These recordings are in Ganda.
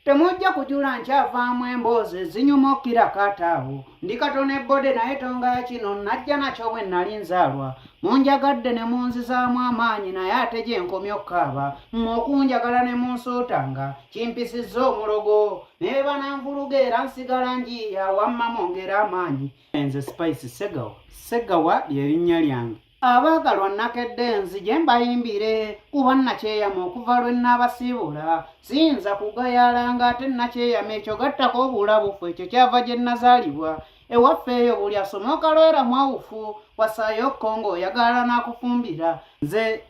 Temujja kujula nkyavaamu emboozi ezinyumukira kataawo ndi katone bode naye tonga kino najja nakyo bwe nali nzaalwa munjagadde ne munzizaamu amaanyi naye ate gye nkomye okkaaba okunjagala ne munsuutanga kimpisizza omulogo naye bananvuluga era nsigala njiya wamma mwongera amaanyi. Nze Spice Ssegawa ly'erinnya lyange. Abaagalwa nakedde nzije mbayimbire kuba nakyeyama okuva lwe nnaabasiibula siyinza kugayaalanga ate nakyeyama ekyo gattako obulabufu ekyo kyava gye nazaalibwa ewaffe eyo buli asoma okalwera mwawufu wasaayo okkongo oyagala n'akufumbira. Nze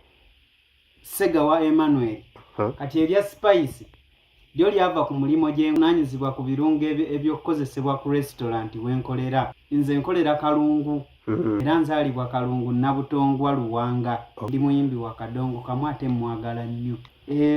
Ssegawa Emmanuel kati erya Spice lyo lyava ku mulimu gye nnaanyizibwa ku birungo eby'okukozesebwa ku restaurant wenkolera. Nze nkolera Kalungu era nzaalibwa Kalungu Nabutongwa Luwanga. Ndi muyimbi wa kadongo kamu ate mwagala nnyo.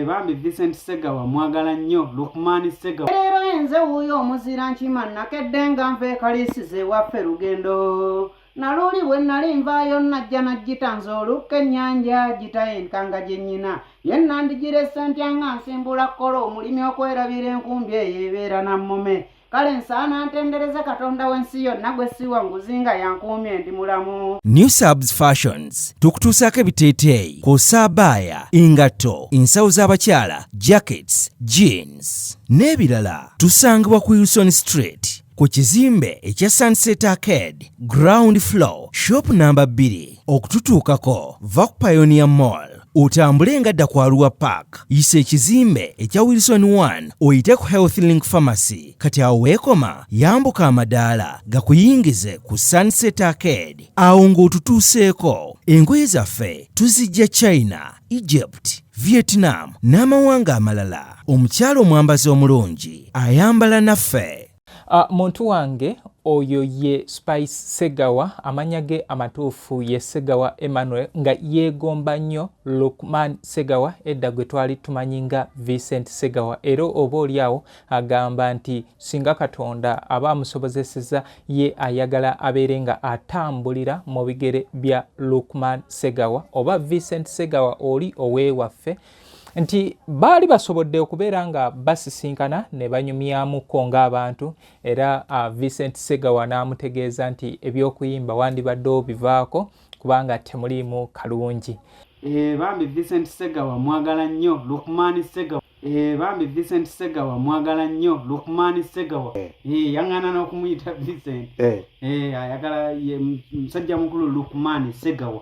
Bambi Vincent Ssegawa mwagala nnyo Lukman Ssegawa. Leero nze wuuyo omuzira nkima nakedde nga nva ekaliisiza ewaffe Lugendo. Naluli bwe nali nvaayo najja nagitanze olukka ennyanja gitayenkanga gye nnyina ye nandigirese ntya nga nsimbula kola omulimi okwerabira enkumbi eyo ebeera nammome. Kale nsaana ntendereze Katonda w'ensi yonna gwe siwa nguzinga yankuumye ndi mulamu. New Subs Fashions tukutuusaako ebiteeteeyi kw'ossa abaya, engatto, ensawo z'abakyala, jackets, jeans n'ebirala. Tusangibwa ku Wilson Street ku kizimbe ekya Sunset Arcade ground floor shop number 2. Okututuukako va ku Pioneer Mall otambule nga dda ku Arua Park yisa ekizimbe ekya Wilson 1 oyite ku Health Link Pharmacy. Kati awo weekoma yambuka amadaala gakuyingize ku Sunset Arcade awo ng'otutuuseeko. Engoye zaffe tuzijja China, Egypt, Vietnam n'amawanga amalala. Omukyala omwambazi omulungi ayambala naffe. Muntu wange oyo ye Spice Ssegawa, amanya ge amatuufu ye Ssegawa Emmanuel, nga yeegomba nnyo Lukman Ssegawa edda gwe twali tumanyi nga Vincent Ssegawa. Era oba oliawo agamba nti singa Katonda aba amusobozeseza ye ayagala abeere nga atambulira mu bigere bya Lukman Ssegawa oba Vincent Ssegawa oli oweewaffe, nti baali basobodde okubeera nga basisinkana ne banyumyamuko ng'abantu. Era Vincent Ssegawa n'amutegeeza nti ebyokuyimba wandibadde obivaako kubanga temuliimu kalungi. Bambi Vincent Ssegawa mwagala nnyo Lukman Ssegawa. Bambi Vincent Ssegawa mwagala nnyo Lukman Ssegawa. Yaŋŋana n'okumuyita Vincent. Ayagala musajja mukulu Lukman Ssegawa.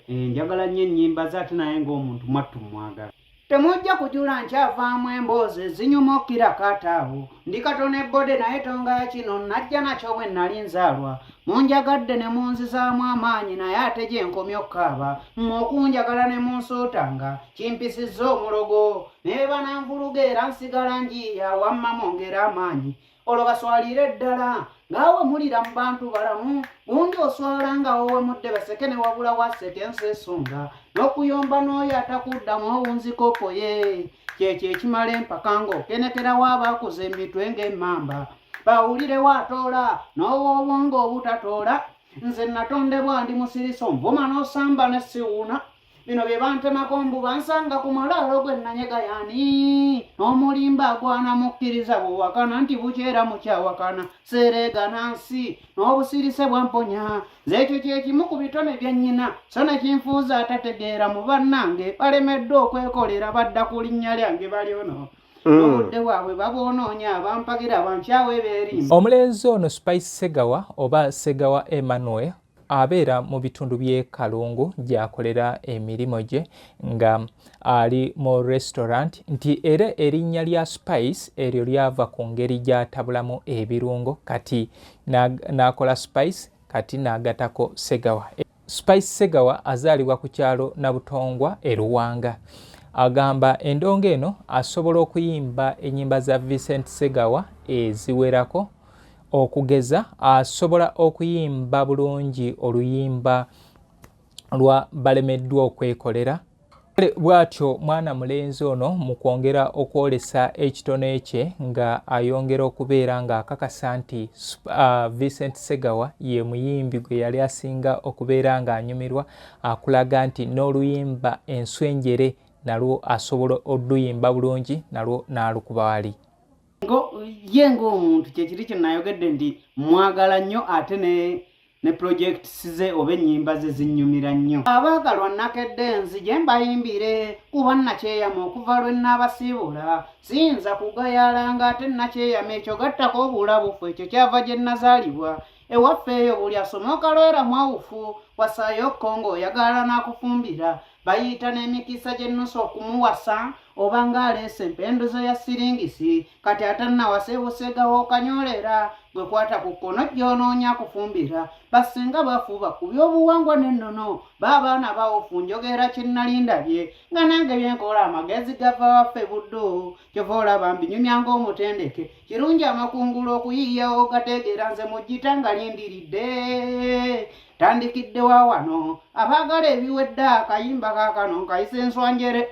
Njagala nnyo ennyimba ze ate naye ng'omuntu mwattu mwagala. Temujja kujula nkyavaamu emboozi ezinyumukira kataawo ndi katone bode naye tonga kino najja nakyo bwe nali nzaalwa munjagadde ne munzizaamu amaanyi naye ate gye nkomye okkaaba okunjagala ne munsuutanga kimpisizza omulogo naye bananvuluga era nsigala njiya wamma mwongera amaanyi. Olwo baswalire ddala ngaawe mulira mu bantu balamu gundi oswala nga wowe mudde baseke ne wabula waseke enseesunga n'okuyomba n'oyo atakuddamu owunzikopo ye kyekyo ekimala empaka ng'okenekera w'abaakuza emitwe ng'emmamba bawulire waatoola n'owoobwonga obutatoola. Nze natondebwa ndi musiriso nvuma n'osamba ne siwuuna. Bino bye bantemako mbu bansanga ku malaalo gwe nanyega yaani n'omulimba agwana mukkiriza bw'owakana nti bukyera mukyawakana seereegana nsi n'obusirise bwamponya. Nze ekyo kye kimu ku bitone bya nnyina so ne kinfuuza atategeera mu bannange balemeddwa okwekolera badda ku linnya lyange bali ono. Obudde bwabwe babonoonya abampagira bankyawe beerimba. Omulenzi ono Spice Ssegawa oba Ssegawa Emmanuel abeera mu bitundu by'e Kalungu gy'akolera emirimu gye nga ali mu restaurant, nti era erinnya lya Spice eryo lyava ku ngeri gy'atabulamu ebirungo kati n'akola Spice kati n'agatako Ssegawa. Spice Ssegawa azaalibwa ku kyalo Nabutongwa e Luwanga. Agamba endongo eno asobola okuyimba ennyimba za Vincent Ssegawa eziwerako. Okugeza asobola okuyimba bulungi oluyimba lwa balemeddwa okwekolera. Bw'atyo mwana mulenzi ono mu kwongera okwolesa ekitone kye nga ayongera okubeera nga akakasa nti Vincent Ssegawa ye muyimbi gwe yali asinga okubeera nga anyumirwa, akulaga nti n'oluyimba enswenjere nalwo asobola oluyimba bulungi nalwo n'alukuba wali. ye ng'omuntu kyekiri kye nayogedde nti mwagala nnyo ate ne projects ze oba ennyimba ze zinnyumira nnyo. Abaagalwa nakedde nzije mbayimbire kuba nakyeyama okuva lwe nnaabasiibula siyinza kugayaalanga ate nakyeyama ekyo gattako obulabufu ekyo kyava gye nazaalibwa ewaffe eyo buli asoma okalwera mwawufu wasaayo okkongo oyagala n'akufumbira bayita n'emikisa gy'ennusu okumuwasa oba ng'aleese empenduzo ya siringisi kati atannawase busegawo okanyolera gwe kwata ku kkono gy'onoonya akufumbira basinga bafuba ku by'obuwangwa n'ennono baabaana bawufu njogera kinnalindabye nga nange byenkola amagezi gava waffe buddo kyova olaba mbinyumya ng'omutendeke kirungi amakungulu okuyiiyawo gategeera nze mugita nga lindiridde tandikidde wa wano abaagala ebiwedde akayimba kaakano nkayise enswanjere.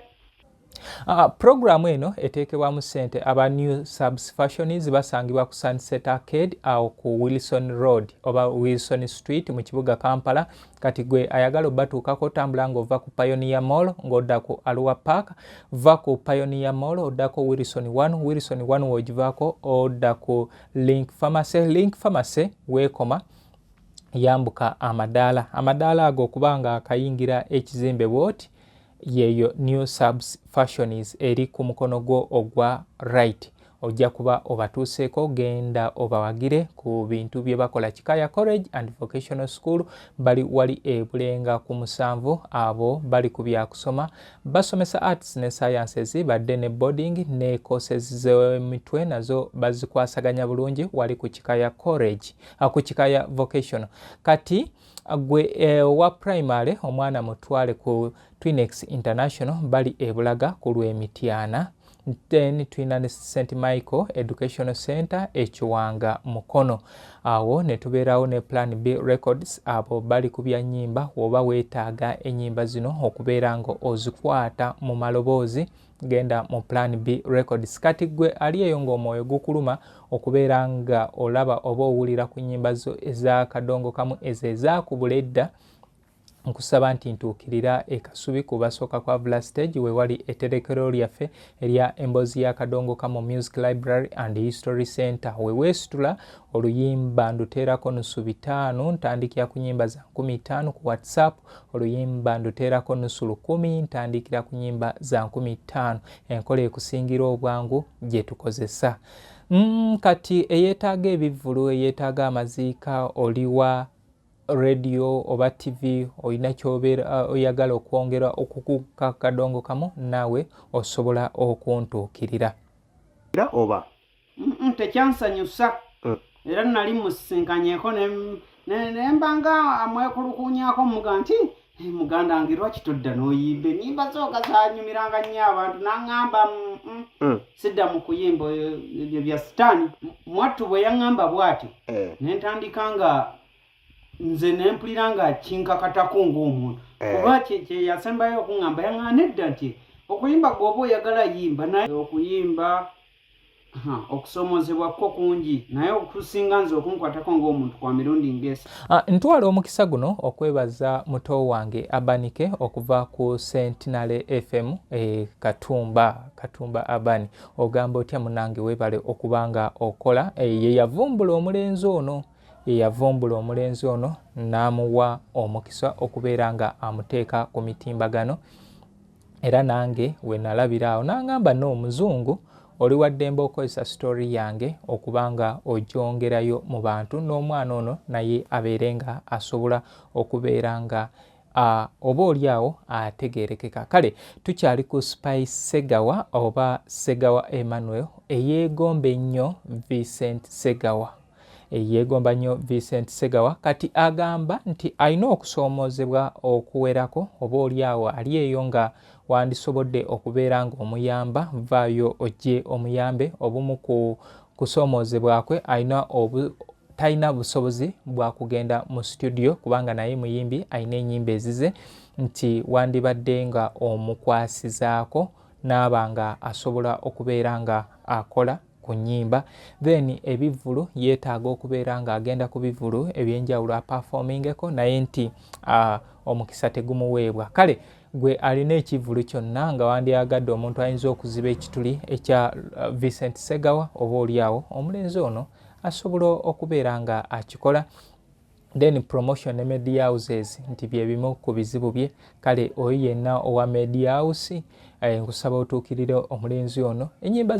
Programu eno eteekebwamu ssente aba New Subs Fashionies basangibwa ku Sunset Arcade awo ku Wilson Road oba Wilson Street mu kibuga Kampala. Kati gwe ayagala obatuukako otambula ng'ova ku Pioneer Mall ng'odda ku Arua Park, va ku Pioneer Mall oddako Wilson 1 w'ogivaako odda ku Link Pharmacy weekoma yambuka amadaala ago okubanga akayingira ekizimbe bwoti yeyo New Subs Fashionies eri ku mukono gwo ogwa right ojja kuba obatuuseeko genda obawagire ku bintu bye bakola Kikaya College and Vocational School bali wali ebulenga ku 7 abo bali ku byakusoma basomesa arts ne sciences badde ne boarding ne courses z'emitwe nazo bazikwasaganya bulungi wali ku Kikaya College ku Kikaya Vocational. Kati gwe wa primary omwana mutwale ku Twinex International bali ebulaga ku Lwemityana. Then tulina ne St. Michael Educational Center ekiwanga mukono awo ne tubeerawo ne Plan B Records abo bali ku bya nnyimba oba weetaaga ennyimba zino okubeera nga ozikwata mu maloboozi genda mu Plan B Records. Kati gwe ali eyo ng'omwoyo gukuluma okubeera nga olaba oba owulira ku nnyimba zo ez'akadongo kamu ezo ezaakubula edda nkusaba nti ntuukirira ekasubi ku basooka kwa Villa Stage we wali etterekero lyaffe erya emboozi y'akadongo kamu Music Library and History Center we weesitula oluyimba nduteerako nusu 5 ntandikira ku nnyimba za 15 ku WhatsApp oluyimba nduteerako nusu 10 ntandikira ku nnyimba za 15 enkola ekusingira obwangu gye tukozesa. Kati eyeetaaga ebivvulu eyeetaaga amaziika oliwa radio oba TV oyina kyobeera oyagala okwongera okukuka kadongo kamu naawe osobola okuntuukirira oba tekyansanyusa era nali musinkanyeko nembanga amwekulukunyako muga nti muganda wange lwaki todda n'oyimba ennyimba zooka zanyumiranga nnyo abantu naŋŋamba sidda mu kuyimba ebyo bya sitaani mwattu bwe yaŋŋamba bw'ati nentandika nga nze nempulira nga kinkakatako ng'omuntu kuba kye yasembayo okuŋŋamba yaŋŋamba nedda nti okuyimba gwoba oyagala yimba naye okuyimba okusomozebwako kungi naye okusinga nze okunkwatako ng'omuntu kwa mirundi ng'esa. Ntwala omukisa guno okwebaza muto wange Abanike okuva ku Centenary FM Katumba Abani ogamba otya munange webale okubanga okola ye yavumbula omulenzi ono n'amuwa omukisa okubeera nga amuteeka ku mitimbagano era nange we nalabira awo n'angamba n'omuzungu oli waddembe okozesa story yange okubanga ogyongerayo mu bantu n'omwana ono naye abeere nga asobola okubeera nga oba oli awo ategeerekeka. Kale tukyali ku Spice Ssegawa oba Ssegawa Emmanuel eyeegomba ennyo Vincent Ssegawa kati agamba nti alina okusoomoozebwa okuwerako oba oli awo ali eyo nga wandisobodde okubeera nga omuyamba vaayo ojje omuyambe obumu ku kusoomoozebwa kwe talina busobozi bwa kugenda mu studio kubanga naye muyimbi alina ennyimba ezize nti wandibadde nga omukwasizaako n'aba nga asobola okubeera nga akola ku nnyimba then ebivvulu yeetaaga okubeera nga agenda ku bivvulu ebyenjawulo aperformingeko naye nti omukisa tegumuweebwa. Kale gwe alina ekivulu kyonna nga wandyagadde omuntu ayinza okuziba ekituli ekya Vincent Ssegawa oba oliawo omulenzi ono asobola okubeera nga akikola. Then promotion ne media houses nti byebimu ku bizibu bye. Kale oyo yenna owa media house nkusaba otuukirire omulenzi ono ennyimba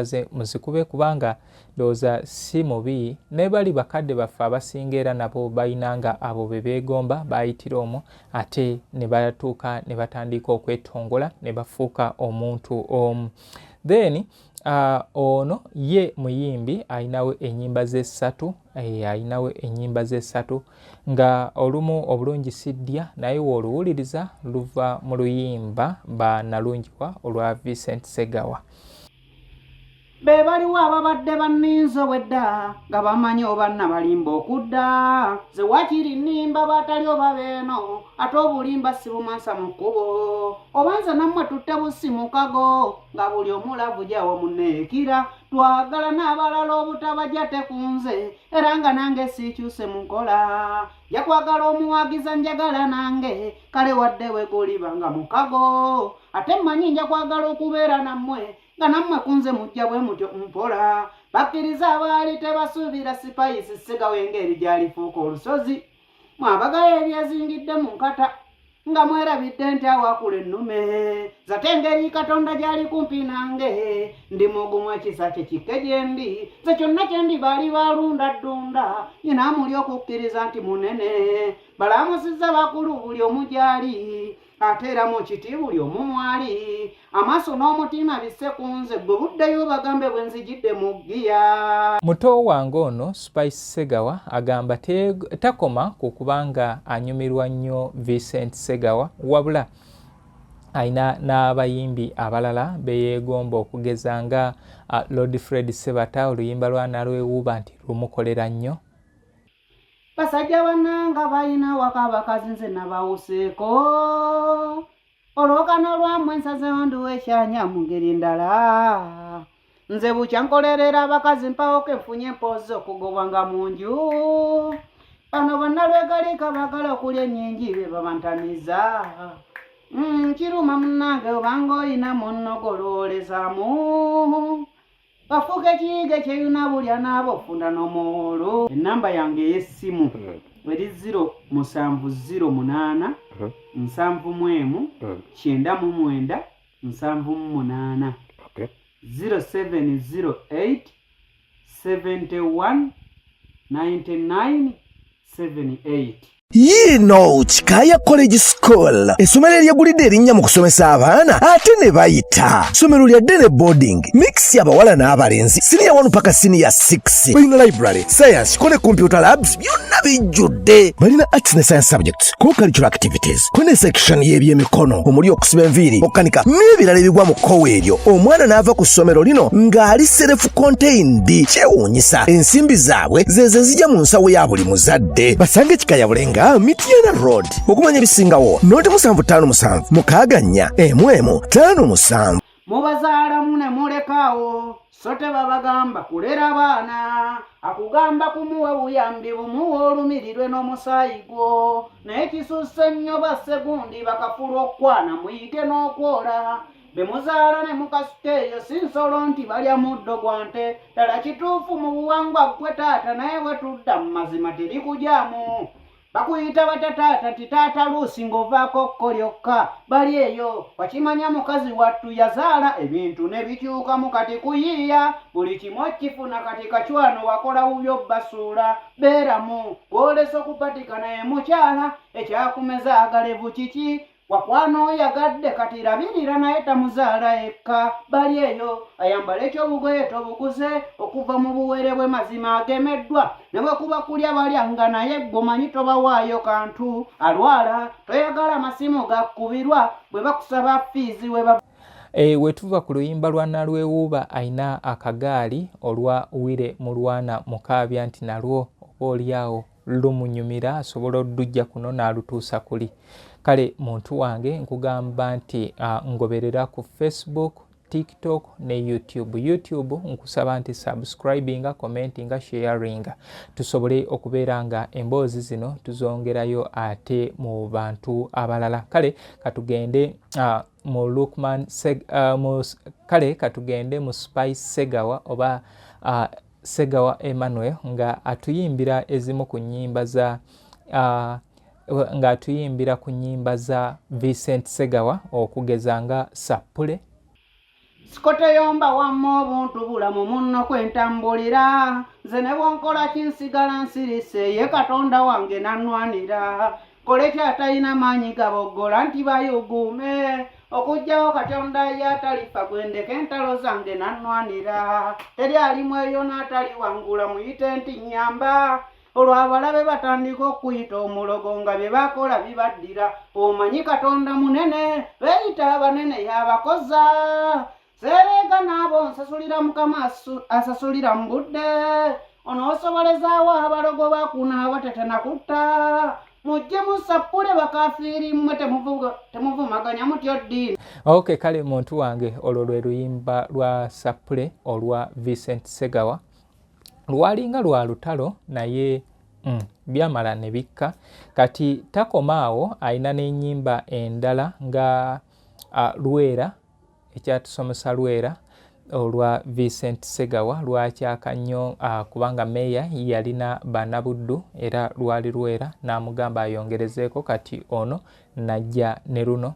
ze muzikube kubanga ndowooza si mubi ne bali bakadde baffe abasinga era nabo bayinanga abo be beegomba bayitira omwo ate ne batuuka ne batandika okwetongola ne bafuuka omuntu omu. Then ono ye muyimbi ayinawo ennyimba ze ssatu nga olumu obulungi siddya naye wooluwuliriza luva mu luyimba Bannalungiwa olwa Vincent Ssegawa. Be baliwo ababadde banninze obwedda nga bamanyi obanna balimba okudda ze wakiri nnimba batali oba beeno ate obulimba si bumansa mu kkubo obanza nammwe tutte busi mu kago nga buli omulavu gyawo munneekira twagala n'abalala obutabajja tekunze era nga nange siikyuse mu nkola yakwagala omuwagiza njagala nange kale wadde we guliba nga mu kago ate mmanyi nja kwagala okubeera nammwe nga nammwe kunze mujja bwe mutyo mpola bakkiriza abaali tebasuubira sipayisi Ssegawa engeri gy'alifuuka olusozi mwabagayo ebyezingidde mu nkata nga mwerabidde nti awakula ennume zate engeri Katonda gy'ali kumpi nange ndi mugumu ekisa kye kikke gye ndi ze kyonna kye ndi baali balunda ddunda nyina amuli okukkiriza nti munene balaamusizza bakulu buli omu gy'ali ate era mu kiti buli omu mwali amaaso n'omutima bisse ku nze gwe buddeyo bagambe bwe nzijidde mu ggiya. Muto wange ono Spice Ssegawa agamba takoma ku kubanga anyumirwa nnyo Vincent Ssegawa wabula ayina n'abayimbi abalala beyeegomba okugeza nga Lord Fred Sebata oluyimba lwa Nalwewuuba nti lumukolera nnyo. Basajja bannanga balina waka bakazi nze nabawuseeko olwokano lwammwe nsazeho nduwa ekyanya mu ngeri ndala nze bukya nkolerera abakazi mpawoke nfunye empoozi okugobwa nga mu nju bano bannalwegalika bagala okulya ennyingi be babantamiza kiruma munnange obanga olina munnogoloolezaamu bafuuke kiyiga kyeyuna bulya naabo ofunda n'omuwolo. Ennamba yange ey'essimu eri 0708 71 99 78 0708 71 99 78. Yino Chikaya College School essomero eryagulidde erinnya mu kusomesa abaana ate ne bayita ssomero lya Dene Boarding mix y'abawala n'abalenzi senior 1 paka senior 6 balina library science kone computer labs byonna bijjudde balina arts ne science subjects co-curricular activities kone section y'ebyemikono omuli okusiba enviiri okukanika n'ebirala ebigwa mu kkowe eryo omwana n'ava ku ssomero lino ng'ali self contained kyewuunyisa ensimbi zaabwe zeze zijja mu nsawo ya buli muzadde basange Chikaya Bulenga Mityana Road okumanya ebisingawo noti 757 mukaganya emwemu 57 mubazaalamu ne mulekaawo so tebabagamba kulera abaana akugamba kumuwa buyambi bumuwa olumirirwe n'omusaayi gwo naye kisusse nnyo bassegundi bakafulwa okwana muyige n'okwola be muzaala ne mukasiteeyo si nsolo nti balya muddo gwa nte ddala kituufu mu buwangwa ggwe taata naye bwe tudda mu mazima terikujaamu bakuyita batataata nti taata Luusi ng'ovaako kko lyokka bali eyo wakimanya mukazi wattu yazaala ebintu ne bikyukamu kati kuyiiya buli kimu okifuna kati kacwano wakola wubyo basuula beeramu gw'olesa okupatika naye mukyala ekyakumeza agalevu kiki wakwana oyagadde kati rabirira naye tamuzaala ekka bali eyo ayambala ekyobugoye tobuguze okuva mu buwere bwe mazima agemeddwa ne bwe kuba kulya balyanga naye ggomanyi tobawaayo kantu alwala toyagala amasimu gakkubirwa bwe bakusaba fiizi wetuva ku luyimba lwa Nalwewuuba ayina akagaali olwa Wire Mulwana Mukaabya nti nalwo oba oliawo lumunyumira asobola oddujja kuno n'alutuusa kuli. Kale muntu wange nkugamba nti ngoberera ku Facebook, TikTok ne YouTube nkusaba nti subscribinga, commentinga, sharinga tusobole okubeera nga emboozi zino tuzongerayo ate mu bantu abalala. Kale katugende mu Lukman kale katugende mu Spice Ssegawa oba Ssegawa Emmanuel nga atuyimbira ezimu ku nnyimba za nga atuyimbira ku nnyimba za Vincent Ssegawa okugeza nga Sappule. Sikoteyomba wamma obuntu bulamu munno kwentambulira, nze ne bwonkola kinsigala nsirise ye Katonda wange nannwanira, kole kyatalina maanyi gaboggola nti bayuguume, okugjawo Katonda yatalifa gwendeka entalo zange nannwanira, teri alimu eyo n'atali wangula muyite nti nnyamba, olwo abalabe batandika okuyita omulogo nga bye bakola bibaddira, omanyi Katonda munene beeyita abanene yabakoza, sereega n'abo nsasulira Mukama asasulira mu budde, onoosobolezaawo abalogo bakunaaba tetenakutta, mujje mu Sappule bakafiiri mmwe temuvumaganya mutyo ddiini. Okay, kale muntu wange olwo lwe luyimba lwa Sappule olwa Vincent Ssegawa. Lwalinga lwa lutalo naye byamala ne bikka. Kati takomaawo alina n'ennyimba endala nga Lwera, ekyatusomesa Lwera olwa Vincent Ssegawa lwakyaka nnyo kubanga meeya yalina Bannabuddu era lwali Lwera n'amugamba ayongerezeeko, kati ono najja ne luno.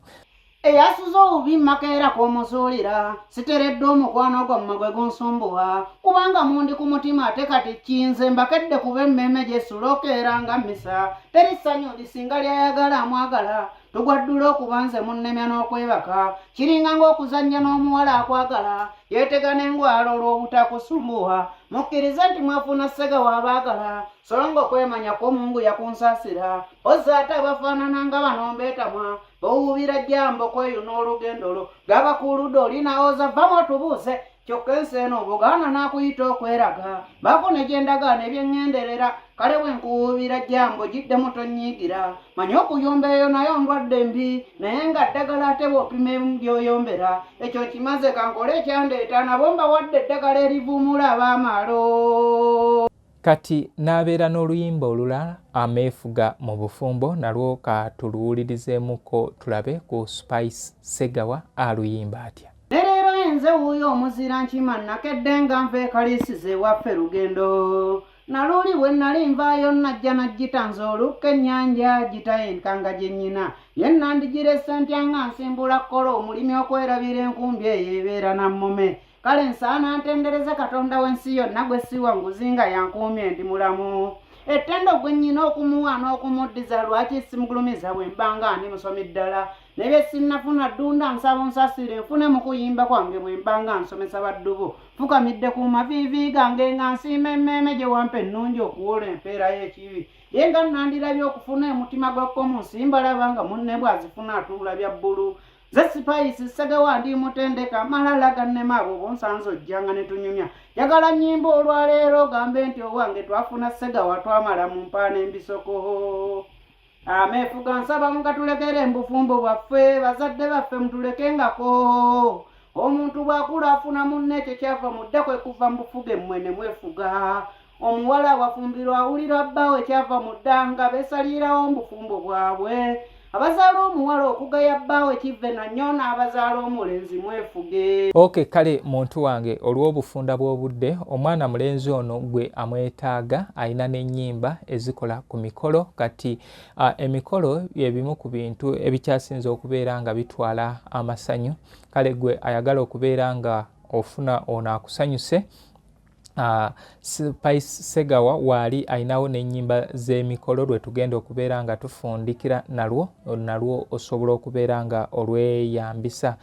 Eyasuza obubi mmakeera k'omusuulira, siteredde omukwano gwammwe gwe gunsumbuwa, kubanga mundi ku mutima ate kati kinze mbakedde kuba emmeeme gyesulokeera nga mmisa, teri ssanyu lisinga lyayagala amwagala, tugwaddula okuba nze munnemya n'okwebaka, kiringa ng'okuzannya n'omuwala akwagala, yeetega n'engwala olw'obutakusumbuwa, mukkirize nti mwafuna Ssegawa abaagala, solonga okwemanya kw'Omungu yakunsaasira, ozza ate abafaanana nga bano mbeetamwa, bowuubira jjambo kweyuna olugendo lwo, gaba ku ludda olinawooza vamo otubuuze, kyokka ensi eno obugaana n'akuyita okweraga, baako ne gyendagaana eby'ennyenderera, kale bwe nkuwuubira jjambo giddemu tonyiigira, manye okuyomba eyo nayo ndwadde mbi, naye nga ddagala ate bw'opima by'oyombera, ekyo kimaze kankole ekyandeeta nabo mbawadde eddagala erivumula abaamalo. Kati n'abeera n'oluyimba olulala ameefuga mu bufumbo, nalwo katuluwulirizeemuko tulabe ku Spice Ssegawa aluyimba atya. Ne leero enze wuuyo omuzira nkima nakedde nga nva ekaliisiza ewaffe lugendo, naluuli bwe nali nvaayo najja nagitanza olukka ennyanja gitayenkanga gye nnyina, ye nandigirese ntya nga nsimbula kkola omulimi okwerabira enkumbi eyo ebeera nammume, kale nsaana ntendereze Katonda w'ensi yonna gwe siwanguzi nga yankuumye ndi mulamu, ettendo gwe nnyina okumuwa n'okumuddiza lwaki simugulumiza bwe mbanga ndi musomi ddala, ne bye sinnafuna ddunda nsaba nsasire nfune mu kuyimba kwange bwe mbanga nsomesa baddubu, fukamidde ku maviivi gange nga nsiima emmeeme gye wampa ennungi okuwola empeera y'ekibi, ye nga nandirabye okufuna omutima gw'ekkomu nsimbalaba nga munne bw'azifuna atuula bya bbulu. Ze Spice Ssegawa ndi mutendeka malala gannema abo bonsanze ojjanga ne tunyumya, jagala nnyimba olwaleero gambe nti owange twafuna Ssegawa twamala mu mpaana embisoko. Ameefuga nsaba nga tulekere embufumbo bwaffe, bazadde baffe mutulekengako, omuntu bw'akula afuna munne ekyo kyava mudda kwe kuva mu bufuge mmwe ne mwefuga, omuwala wafumbirwa awulira bbaawe kyava mudda nga beesalirawo mu bufumbo bwabwe, abazaala omuwala okugaya bbaawe kive nannyo n'abazaala omulenzi mwefuge. Okay, kale muntu wange olw'obufunda bw'obudde, omwana mulenzi ono gwe amwetaaga alina n'ennyimba ezikola ku mikolo, kati emikolo ebimu ku bintu ebikyasinze okubeera nga bitwala amasanyu, kale gwe ayagala okubeera nga ofuna ono akusanyuse, Spice Ssegawa waali ayinawo n'ennyimba z'emikolo lwe tugenda okubeera nga tufundikira nalwo osobola okubeera nga olweyambisa.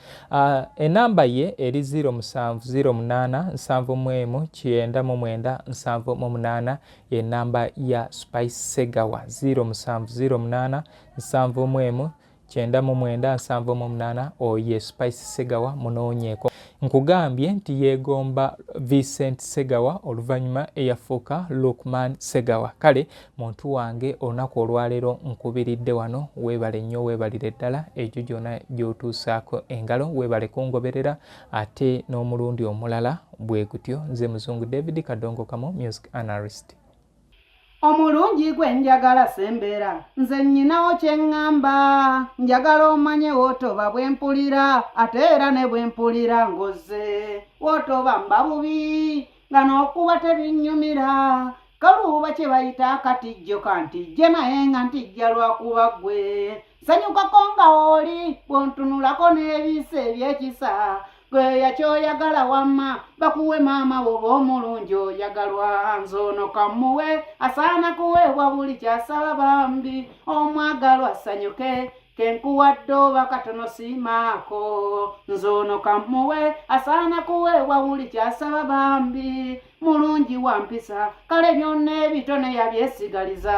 Enamba ye eri 0708-71-998 y'ennamba ya Spice Ssegawa, 0708-71-998 oye Spice Ssegawa munoonyeeko. nkugambye nti yeegomba Vincent Ssegawa oluvannyuma eyafuuka Lukman Ssegawa. Kale muntu wange olunaku olwaleero nkubiridde wano, weebale nnyo, weebalire ddala egyo gyonna gy'otuusaako engalo, weebale kungoberera ate n'omulundi omulala bwe gutyo. Nze Muzungu David Kadongo Kamo, music analyst. Omulungi gwe njagala sembera, nze nnyinawo kye ŋŋamba, njagala omanye wootoba bwe mpulira ate era ne bwe mpulira ngoze, wootoba mba bubi nga n'okuba tebinnyumira, kaluuba kye bayita akatijjo kantijje naye nga ntijja lwakuba ggwe, nsanyukako nga oli bw'ontunulako n'ebiisa eby'ekisa, gwe yakyoyagala wamma bakuwe maama woba omulungi oyagalwa, nzono kamuwe asaana kuweebwa buli kyasaba bambi, omwagalwa sanyuke kenkuwadde oba katono siimaako, nzono kamuwe asaana kuweebwa buli kyasaba bambi, mulungi wampisa kale byonna ebitone yabyesigaliza.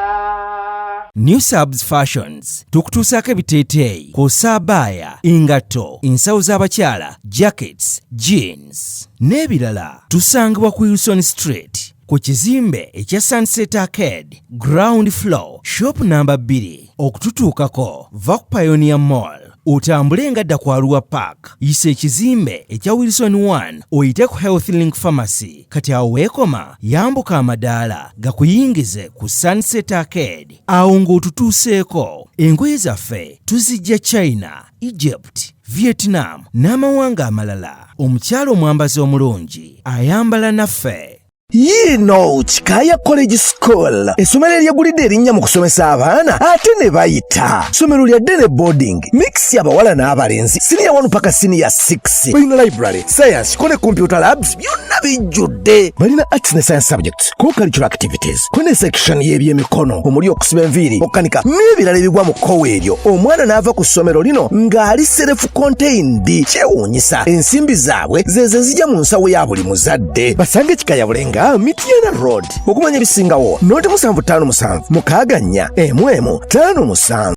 New Subs Fashions tukutuusaako ebiteeteeyi kw'ossa abaya, engatto, ensawo z'abakyala, jackets, jeans n'ebirala. Tusangibwa ku Wilson Street ku kizimbe ekya Sunset Arcade ground floor shop number 2. okututuukako va ku Pioneer Mall, otambule ngadda ku Arua Park, yisa ekizimbe ekya Wilson 1 oyite ku Health Link Pharmacy. Kati awo weekoma yambuka amadaala gakuyingize ku Sunset Arcade, awo ng'otutuuseeko. Engoye zaffe tuzijja China, Egypt, Vietnam n'amawanga amalala. Omukyala omwambazi omulungi ayambala naffe. Yino Chikaya College School, essomero eryegulidde erinnya mu kusomesa abaana ate ne bayita. Ssomero lya Dene Boarding, mix y'abawala n'abalenzi, senior 1 paka senior 6. Balina library, science, ko ne computer labs byonna bijjudde. Balina arts ne science subjects, co-curricular activities, ko ne section y'ebyemikono, omuli okusiba enviiri, okukanika n'ebirala ebigwa mu kkowe eryo. Omwana n'ava ku ssomero lino ng'ali self-contained. Kyewuunyisa, ensimbi zaabwe ze zijja mu nsawo ya buli muzadde. Basange Chikaya Bulenga Mityana Road. Okumanya ebisingawo, noti 757 mukaaga 4 11 57.